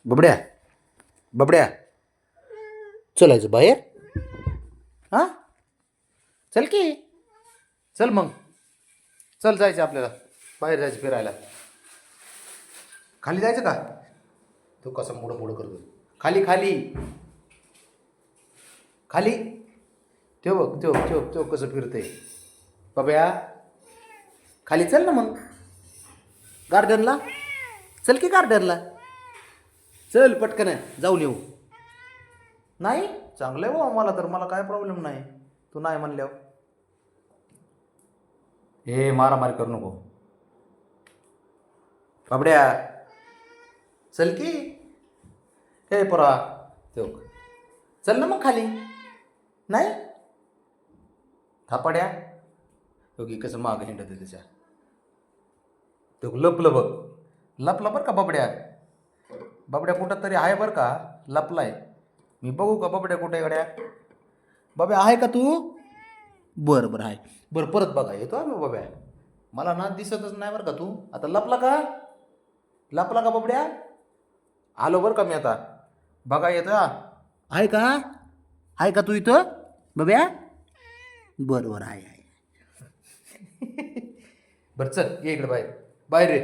बबड्या बबड्या चलायचं बाहेर. हां चल की चल मग चल जायचं आपल्याला बाहेर जायचं फिरायला. खाली जायचं का? तो कसा मोडं मोडं करतो. खाली खाली खाली ठेव बघ ठेव ठेव ठेव कसं फिरते बब्या. खाली चल ना मग गार्डनला. चल की गार्डनला चल पटकन जाऊन येऊ. नाही चांगलं आहे हो मला तर मला काय प्रॉब्लेम नाही तू नाही म्हणल्यावर. हे मारामारी करू नको बाबड्या. चल की हे पोरा तो चल ना मग खाली. नाही थापाड्या योगी कसं मागं हिंडत त्याच्या. तो लपलं बघ लपलं बरं का बबड्या. बबड्या कुठं तरी आहे बरं का लपलाय. मी बघू का बबड्या कुठे गड्या. बाब्या आहे का तू? बरं बरं आहे बरं परत बघा येतो आम्ही बाब्या. मला ना दिसतच नाही बरं का तू. आता लपला का? लपला का बबड्या? आलो बरं का मी आता. बघा येतं आहे का? आहे का तू इथं बब्या? बरं बरं आहे आहे. बरं चल ये इकडे बाहेर बाहेर रे.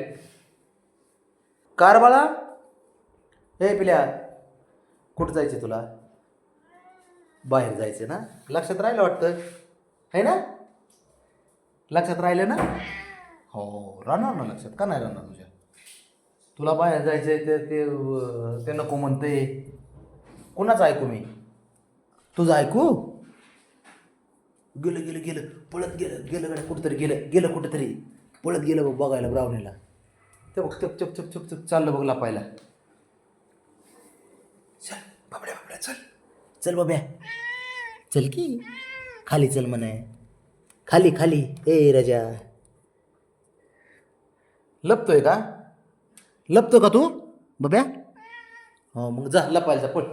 कार बाळा हे पिल्या कुठं जायचं तुला? बाहेर जायचं ना. लक्षात राहिलं वाटतं है ना. लक्षात राहिलं ना. हो राहणार ना लक्षात का नाही राहणार तुझ्या. तुला बाहेर जायचं आहे ते नको म्हणते. कोणाचं ऐकू मी? तुझं ऐकू? गेलं गेलं गेलं पळत गेलं गेलं गड्या कुठंतरी गेलं गेलं कुठंतरी पळत गेलं बघ बघायला ब्राउनीला. ते बघ चप चप चप चप चप चाललं बघ लपायला. चल बाबड्या बाबड्या चल चल बाब्या चल की खाली चल म्हणे. खाली खाली ए राजा. लपतोय का? लपतो का तू बाब्या? हो मग जा लपायला जा पळ.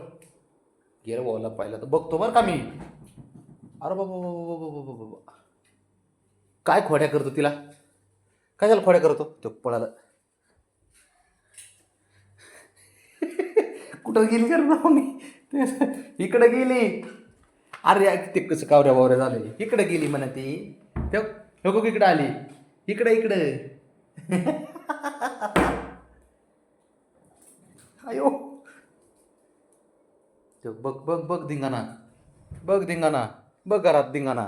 गेलं भाऊ लपायला तर बघतो बरं का मी. अरे बाबा बाबा बाबा काय खोड्या करतो तिला. काय झालं खोड्या करतो तो पळाला. कुठं गेली कर राहुनी इकडं गेली. अरे ते कसं कावऱ्या बावऱ्या झाले. इकडं गेली म्हणा ती. हो बघ इकडं आली. इकडं इकडं अयो बघ बघ बघ धिंगाणा बघ धिंगाणा बघ घरात धिंगाणा.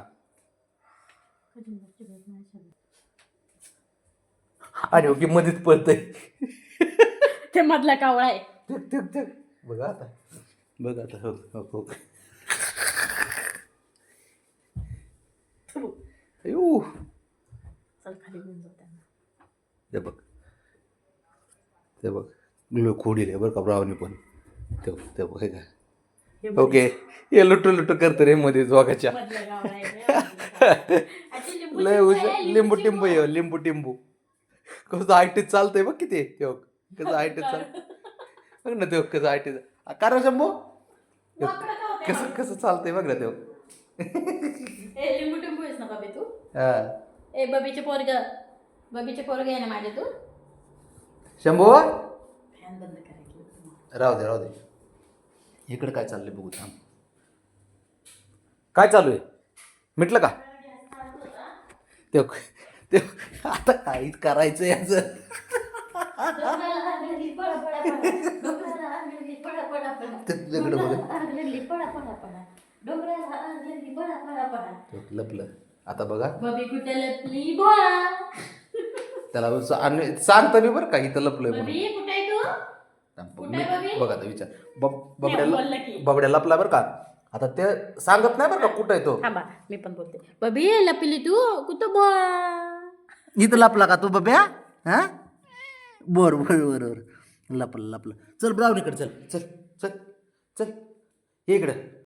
आणि ओके मध्येच पळतय. ते मधला कावळा आहे. बघा आता बघ आता हो हो हो. अयो चल खाली घेऊन जाऊ त्यांना. ते बघ ते बघ खोडी रे बरं का ब्रावनी पण. ते बघ हे का हे बघ. ओके हे लुटू लुटू करतं रे मध्ये जोगाच्या. मधला कावळा आहे रे. अच्छा, लिंबू लय टिंबू हुशार. आहे, लिंबू टिंबू ये लिंबू टिंबू कसं आयटीत चालतंय बघ किती. ते बघ कसं आयटीत चालत बघ ना. ते कसं आयटीत कारण शंभू वाकडं का होतंय कसं कसं चालतंय बघ ना. ते ए लिंबू टिंबू आहेस ना बाबी तू. हा ए बबीचे पोरग आहे ना माझे तू. शंभू फॅन बंद करायची. राहू दे इकडे काय चाललंय बघू थांब. काय चालू आहे मिटलं का? ते ते आता काहीच करायचं याचं. तिकडे बघ लपलं आता बघा. बबी कुठे लपली बोळा. त्याला सांगता मी बरं का इथं लपलोय म्हणून. बबी कुठे आहे तू? कुठे आहे बबी? बघा आता विचार बोलला की. बबड्या लपला बरं का. आता ते सांगत नाही बरं का कुठं आहे तो. थांबा मी पण बोलते. बबी लपली तू कुठं बोळा. इथं लपला का तू बब्या? हा बर बर बर बर लपला चल ब्राउनीकडे चल चल चल चल ये इकडं.